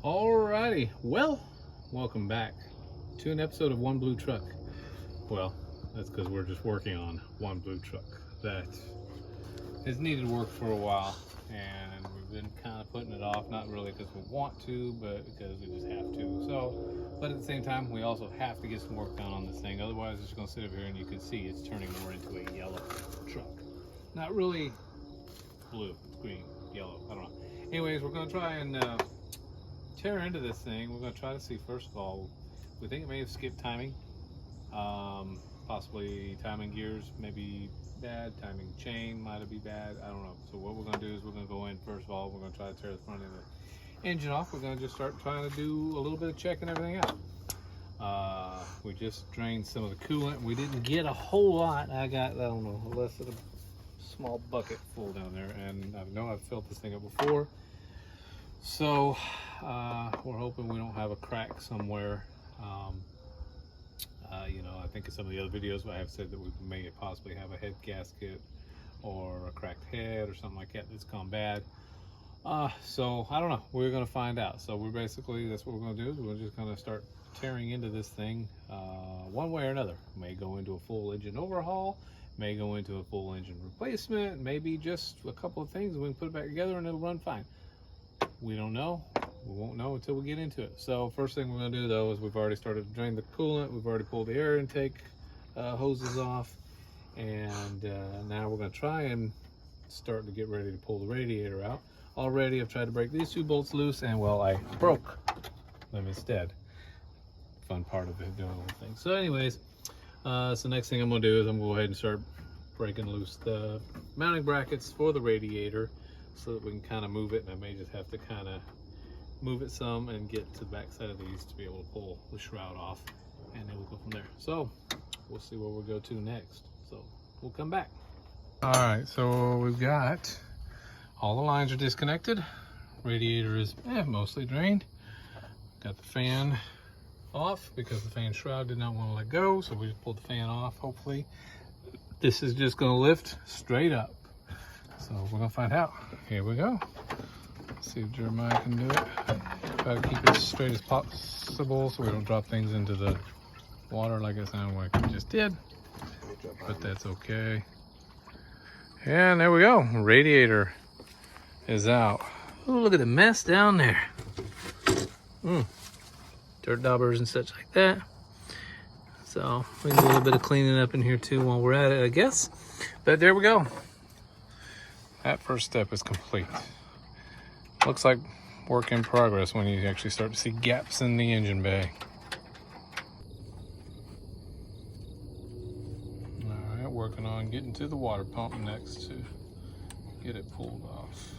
Alrighty, well, welcome back to an episode of One Blue Truck. Well, that's because we're just working on one blue truck that has needed work for a while, and we've been kind of putting it off, not really because we want to, but because we just have to. So, but at the same time, we also have to get some work done on this thing. Otherwise, it's just going to sit over here and you can see it's turning more into a yellow truck. Not really blue, green, yellow, I don't know. Anyways, we're going to try and tear into this thing. We're going to try to see, first of all, we think it may have skipped timing. Possibly timing gears may be bad, timing chain might be bad, I don't know. So what we're going to do is we're going to go in, first of all, we're going to try to tear the front end of the engine off. We're going to just start trying to do a little bit of checking everything out. We just drained some of the coolant. We didn't get a whole lot. I got, I don't know, less than a small bucket full down there, and I know I've filled this thing up before. So we're hoping we don't have a crack somewhere. You know, I think in some of the other videos I have said that we may possibly have a head gasket or a cracked head or something like that that's gone bad. So I don't know, we're going to find out. So we're basically, that's what we're going to do, is we're just going to start tearing into this thing one way or another. May go into a full engine overhaul, may go into a full engine replacement, maybe just a couple of things, we can put it back together and it'll run fine. We don't know. We won't know until we get into it. So first thing we're going to do though is we've already started to drain the coolant. We've already pulled the air intake hoses off, and now we're going to try and start to get ready to pull the radiator out. Already I've tried to break these two bolts loose, and well, I broke them instead. Fun part of it, doing the whole thing. So anyways, so next thing I'm going to do is I'm going to go ahead and start breaking loose the mounting brackets for the radiator, so that we can kind of move it, and I may just have to kind of move it some and get to the back side of these to be able to pull the shroud off, and then we'll go from there. So we'll see where we'll go to next. So we'll come back. All right, so we've got all the lines are disconnected. Radiator is mostly drained. Got the fan off because the fan shroud did not want to let go, so we just pulled the fan off. Hopefully this is just going to lift straight up. So we're gonna find out. Here we go. Let's see if Jeremiah can do it. Try to keep it as straight as possible so we don't drop things into the water like it sounded like we just did. But that's okay. And there we go. Radiator is out. Oh, look at the mess down there. Dirt daubers and such like that. So we can do a little bit of cleaning up in here too while we're at it, I guess. But there we go. That first step is complete. Looks like work in progress when you actually start to see gaps in the engine bay. All right, working on getting to the water pump next to get it pulled off.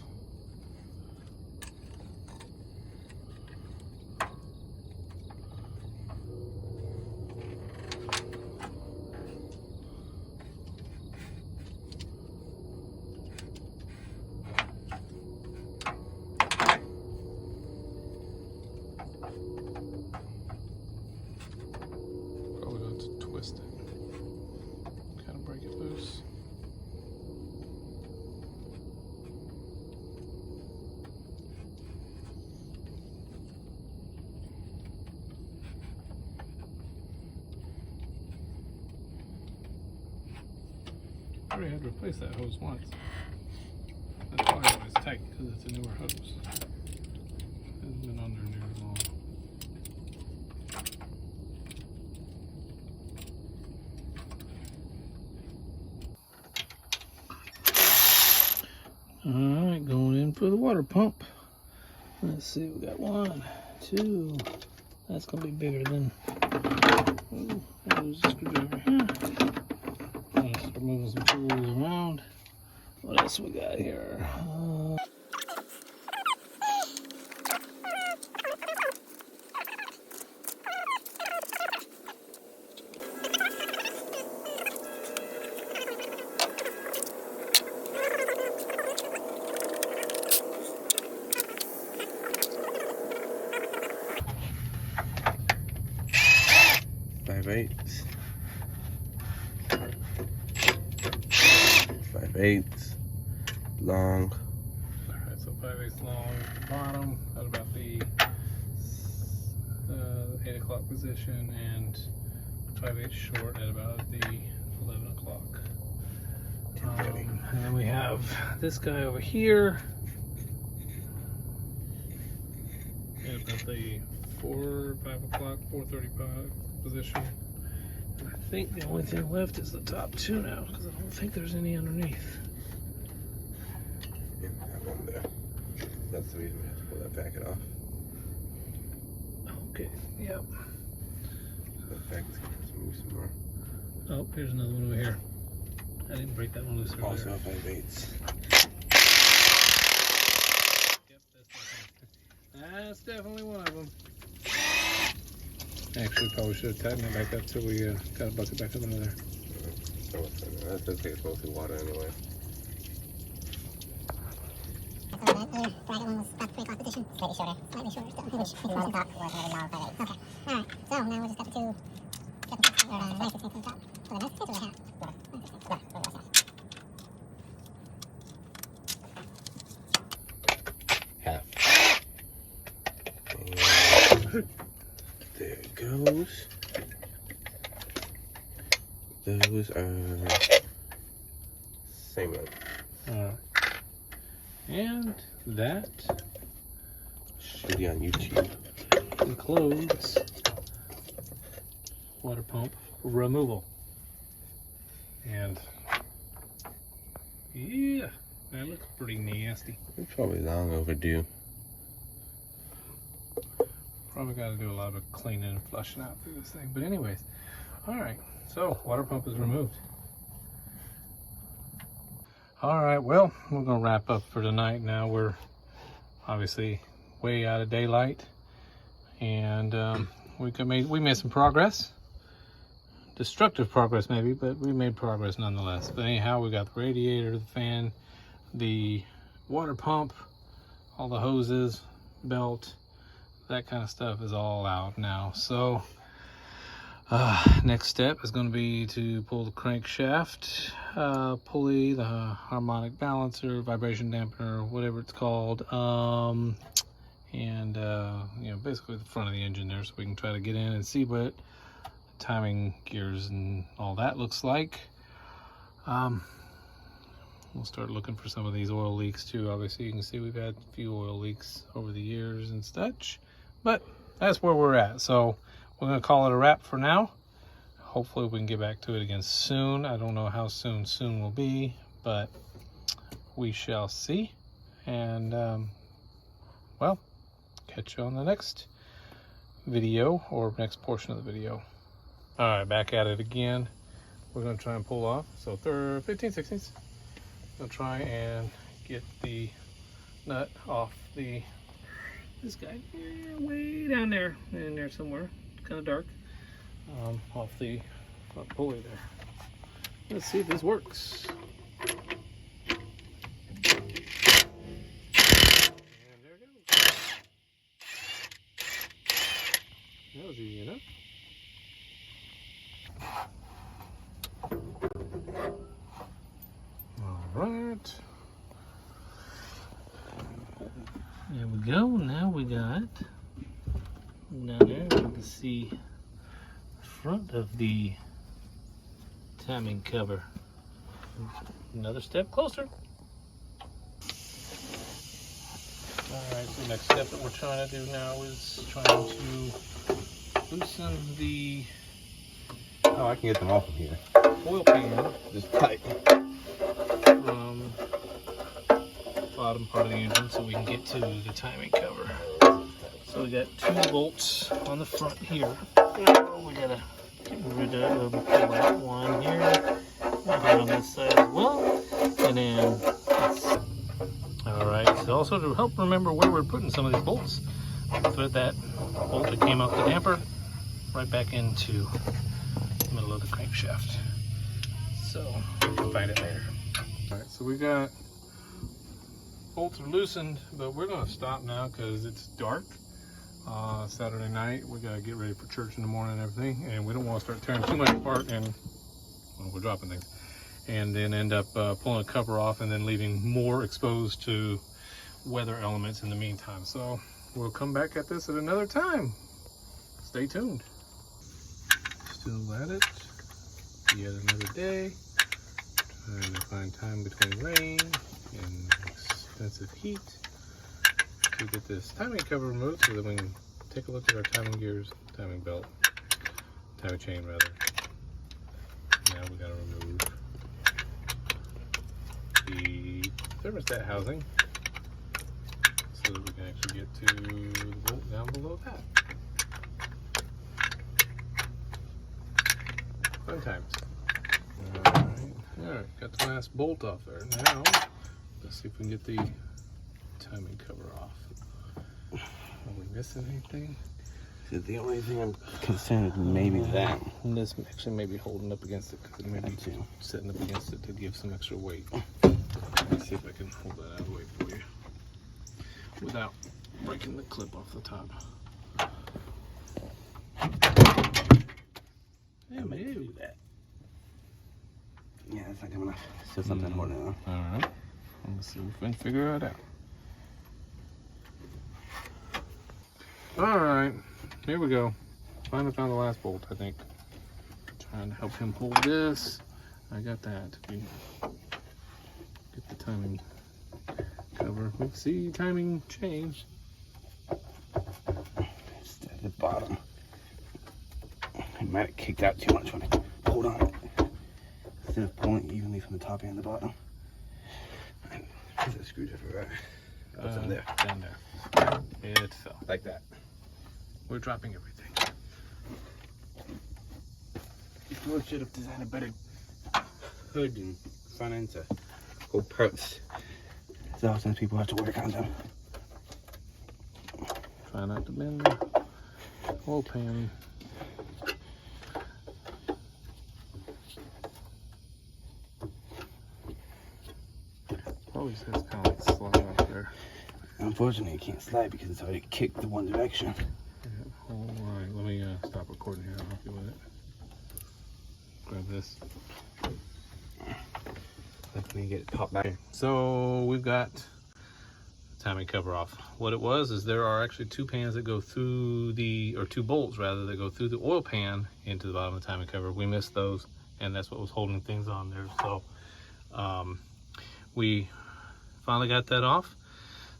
Kind of break it loose. I already had to replace that hose once. That's why it was tight, because it's a newer hose. It hasn't been on there near long. All right, going in for the water pump. Let's see, we got 1, 2. That's gonna be bigger than. Ooh, there's a screwdriver here. Let's start moving some tools around. What else we got here? 5/8. 5/8 long. Alright, so 5/8 long at the bottom. That'll about be o'clock position and 5/8 short at about the 11 o'clock. And then we have this guy over here at about the 5 o'clock, 4:35 position. I think the only thing left is the top two now, because I don't think there's any underneath. Yeah, that one there. That's the reason we have to pull that packet off. Okay, yep. That packet's gonna have to move some more. Oh, here's another one over here. I didn't break that one loose earlier. Also 5/8. Yep, that's definitely one of them. Actually, probably should have tightened it back up till we got a bucket back up into there. That's okay, it's mostly water anyway. Bracket one was about 3 o'clock position. Slightly shorter still. Which on the top was another long 5/8. Okay. Alright. So now we'll just got the two 9/16 on the top. So the 9/16 or the half? Whatever. 9/16. Half. And there it goes. Those are same length. Alright. And that Should be on YouTube. concludes water pump removal. And yeah, that looks pretty nasty. It's probably long overdue. Probably got to do a lot of cleaning and flushing out through this thing. But anyways, all right. So water pump is removed. All right. Well, we're gonna wrap up for tonight. Now we're obviously way out of daylight, and we made some progress. Destructive progress maybe, but we made progress nonetheless. But anyhow, we got the radiator, the fan, the water pump, all the hoses, belt, that kind of stuff is all out now. So next step is going to be to pull the crankshaft pulley, the harmonic balancer, vibration dampener, whatever it's called, and you know, basically the front of the engine there, so we can try to get in and see what timing gears and all that looks like. We'll start looking for some of these oil leaks too. Obviously you can see we've had a few oil leaks over the years and such, but that's where we're at. So we're gonna call it a wrap for now. Hopefully we can get back to it again soon. I don't know how soon will be, but we shall see. And well, catch you on the next video or next portion of the video. All right, back at it again. We're gonna try and pull off. So 15/16. Gonna try and get the nut off this guy, way down there, in there somewhere, kind of dark, off the front pulley there. Let's see if this works. And there it goes. That was easy enough. Alright. There we go. Now we got down there, you can see the front of the timing cover. Another step closer. Alright, so the next step that we're trying to do now is trying to loosen the Oh, I can get them off of here. oil pan Just tight. from the bottom part of the engine so we can get to the timing cover. So we got 2 bolts on the front here. We gotta get rid of pull out one here, one on this side as well, and then all right. So also to help remember where we're putting some of these bolts, put that bolt that came off the damper right back into the middle of the crankshaft. So you can find it later. All right, so we got bolts are loosened, but we're gonna stop now because it's dark. Saturday night, we gotta get ready for church in the morning and everything, and we don't want to start tearing too much apart and, well, we're dropping things, and then end up pulling a cover off and then leaving more exposed to weather elements in the meantime. So we'll come back at this at another time. stay tuned. Still at it. Yet another day. Trying to find time between rain and expensive heat to get this timing cover removed so that we can take a look at our timing gears, timing belt, timing chain rather. Now we gotta remove the thermostat housing so that we can actually get to the bolt down below that. Fun times. Alright, got the last bolt off there. Now, let's see if we can get the timing cover off. Are we missing anything? So the only thing I'm concerned with maybe that. And this actually may be holding up against it because it may be sitting up against it to give some extra weight. Let's see if I can hold that out of the way for you without breaking the clip off the top. Yeah, maybe do that. Yeah, it's not coming off. Still something holding on. Alright. Let's see if we can figure it out. Alright. Here we go. Finally found the last bolt, I think. Trying to help him pull this. I got that. Get the timing cover. Let's see, timing chain. It's at the bottom. It might have kicked out too much when I pulled on it. Instead of pulling evenly from the top and the bottom. There's a screwdriver, right? Oh, it's on there. Down there. It fell. Like that. We're dropping everything. People should have designed a better hood and front end to hold parts. So sometimes people have to work on them. Try not to bend the oil pan. Always has kind of like slide up there. Unfortunately, it can't slide because it's already kicked the one direction. Yeah. Alright, let me stop recording here. I'll help you with it. Grab this. Let me get it popped back. So we've got timing cover off. What it was is there are actually two pans that go through the, or two bolts rather, that go through the oil pan into the bottom of the timing cover. We missed those, and that's what was holding things on there. So we finally got that off.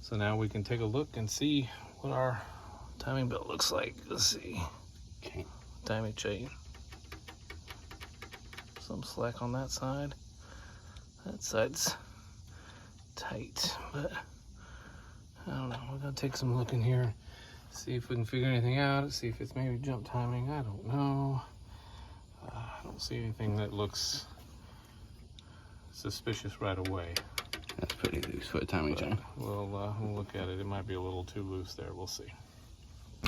So now we can take a look and see what our timing belt looks like. Let's see. Okay. Timing chain. Some slack on that side. That side's tight, but I don't know. We're gonna take some look in here, see if we can figure anything out, see if it's maybe jump timing. I don't know. I don't see anything that looks suspicious right away. That's pretty loose for a timing chain. We'll look at it. It might be a little too loose there. We'll see.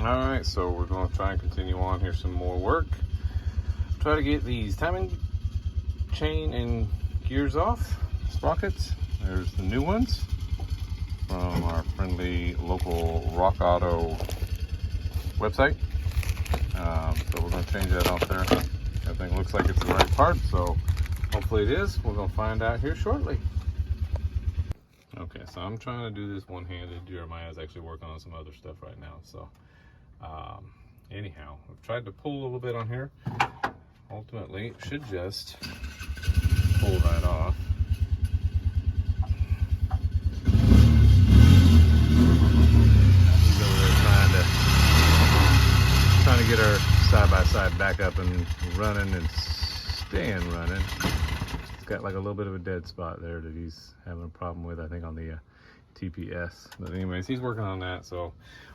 All right, so we're going to try and continue on here some more work. Try to get these timing chain and gears off, sprockets. There's the new ones from our friendly local Rock Auto website. So we're going to change that off there. Everything looks like it's the right part, so hopefully it is. We're going to find out here shortly. Okay, so I'm trying to do this one-handed. Jeremiah's actually working on some other stuff right now. So anyhow, I've tried to pull a little bit on here. Ultimately, it should just pull right off. He's over there trying to get our side-by-side back up and running and staying running. It's got like a little bit of a dead spot there that he's having a problem with, I think, on the TPS. But anyways, he's working on that. So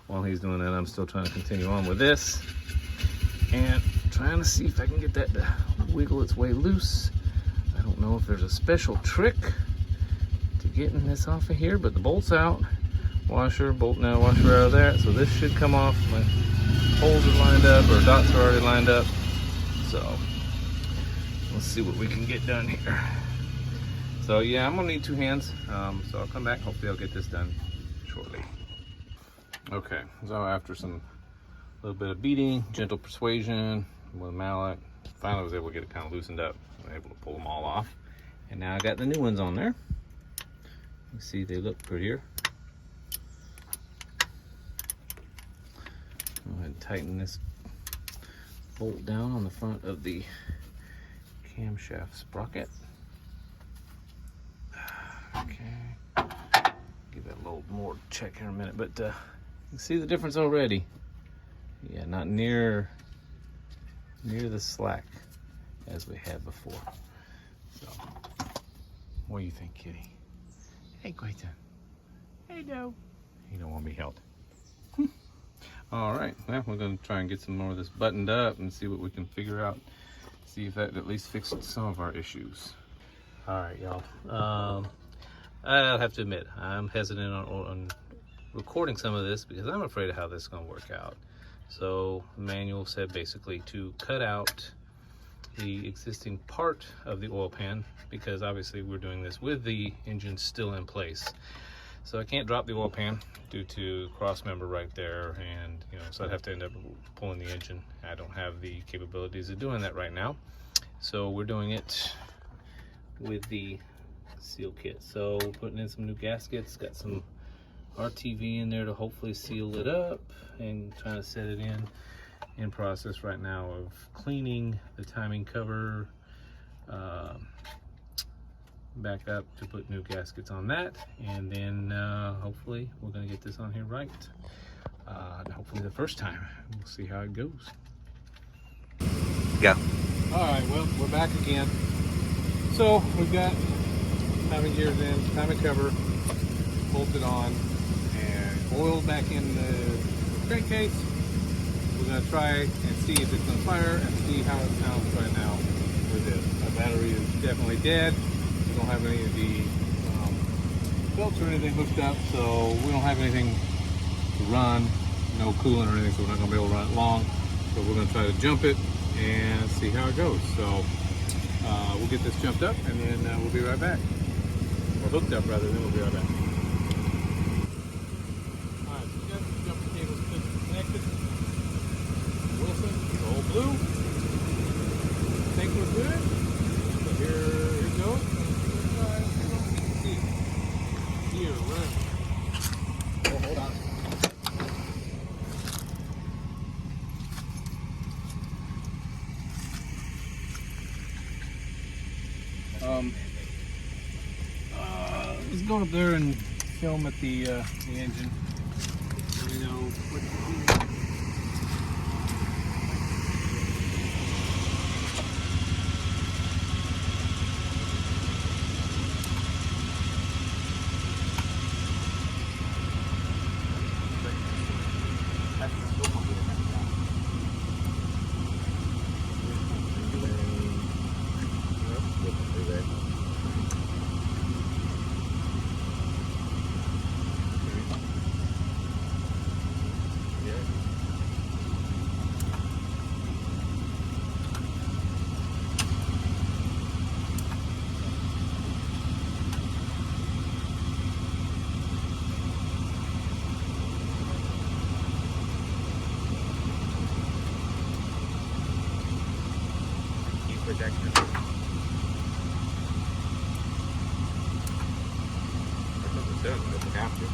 while he's doing that, I'm still trying to continue on with this and trying to see if I can get that to wiggle its way loose. I don't know if there's a special trick to getting this off of here, but the bolt's out. Washer, bolt now, washer out of that. So this should come off. My holes are lined up, or dots are already lined up. So let's see what we can get done here. So yeah, I'm gonna need two hands. So I'll come back. Hopefully I'll get this done shortly. Okay, so after some little bit of beating, gentle persuasion with a mallet, finally I was able to get it kind of loosened up. I was able to pull them all off. And now I got the new ones on there. You see they look prettier. Go ahead and tighten this bolt down on the front of the camshaft sprocket. Okay, give that a little more check here in a minute, but you can see the difference already. Yeah, not near the slack as we had before. So, what do you think, kitty? Hey, Quayton. Hey, no. You don't want to be held. All right, well, we're going to try and get some more of this buttoned up and see what we can figure out. See if that at least fixed some of our issues. All right, y'all. I'll have to admit, I'm hesitant on recording some of this because I'm afraid of how this is going to work out. So the manual said basically to cut out the existing part of the oil pan, because obviously we're doing this with the engine still in place. So I can't drop the oil pan due to cross member right there, and so I'd have to end up pulling the engine. I don't have the capabilities of doing that right now. So we're doing it with the seal kit. So putting in some new gaskets, got some RTV in there to hopefully seal it up, and trying to set it in process right now of cleaning the timing cover back up to put new gaskets on that, and then hopefully we're going to get this on here right, hopefully the first time. We'll see how it goes. Go. All right, well, we're back again. So we've got timing gears in, timing cover bolted on, and oil back in the crankcase. We're going to try and see if it's going to fire and see how it sounds right now with this. Our battery is definitely dead. We don't have any of the belts or anything hooked up, so we don't have anything to run, no coolant or anything, so we're not going to be able to run it long. So we're going to try to jump it and see how it goes. So we'll get this jumped up, and then we'll be right back. Or hooked up rather, then we'll be right back. Alright, so we got the jumper cables connected. Wilson, all blue. Tank was good. So here it goes. Here, run. Oh, hold on. Let's go up there and film at the engine. You know what to do. Protection. That doesn't sound like we have to.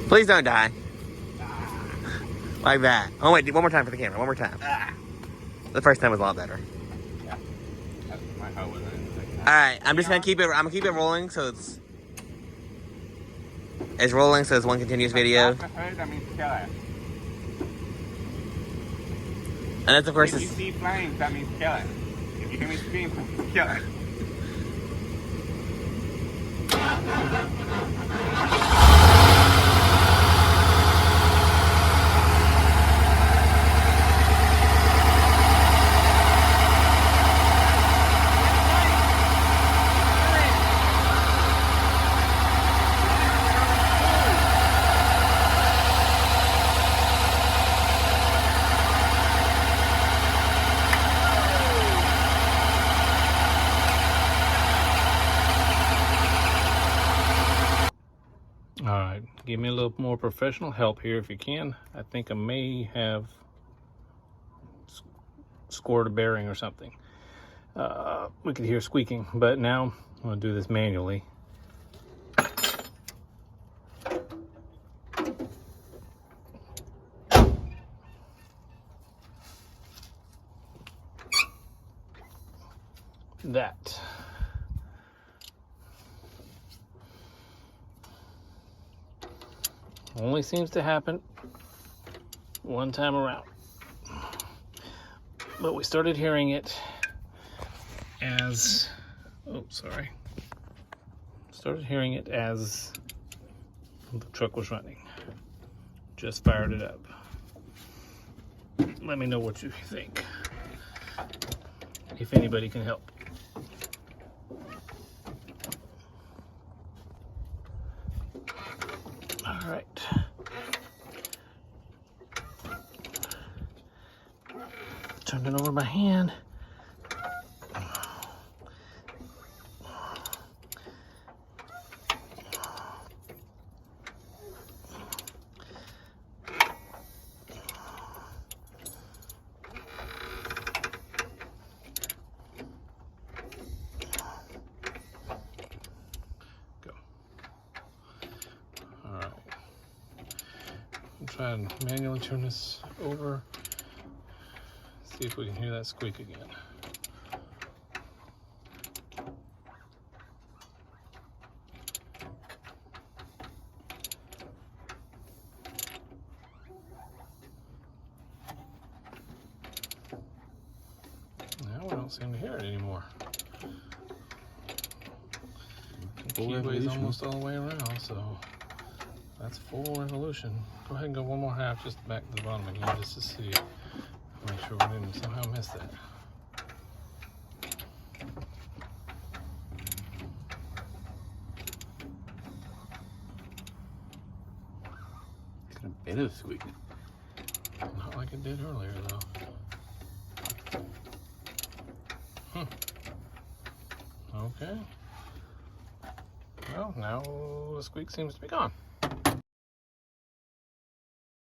Please don't die. Like that. Oh wait, do one more time for the camera. One more time. The first time was a lot better. Yeah. My hoe was in. Alright, I'm just gonna keep it. I'm gonna keep it rolling so it's rolling so it's one continuous video. That means kill it. And that's of course If you see flames, that means kill it. If you hear me scream, kill it. All right, give me a little more professional help here if you can. I think I may have scored a bearing or something. We could hear squeaking, but now I'm gonna do this manually. That. Only seems to happen one time around. But we started hearing it as, started hearing it as the truck was running. Just fired it up. Let me know what you think. If anybody can help. All right. Turned it over by hand. Go. All right. I'll try and manually turn this over. See if we can hear that squeak again. Now we don't seem to hear it anymore. Keyway's almost all the way around, so that's full revolution. Go ahead and go one more half, just back to the bottom again, just to see. Make sure we didn't somehow miss that. Got a bit of squeak. Not like it did earlier, though. Okay. Well, now the squeak seems to be gone.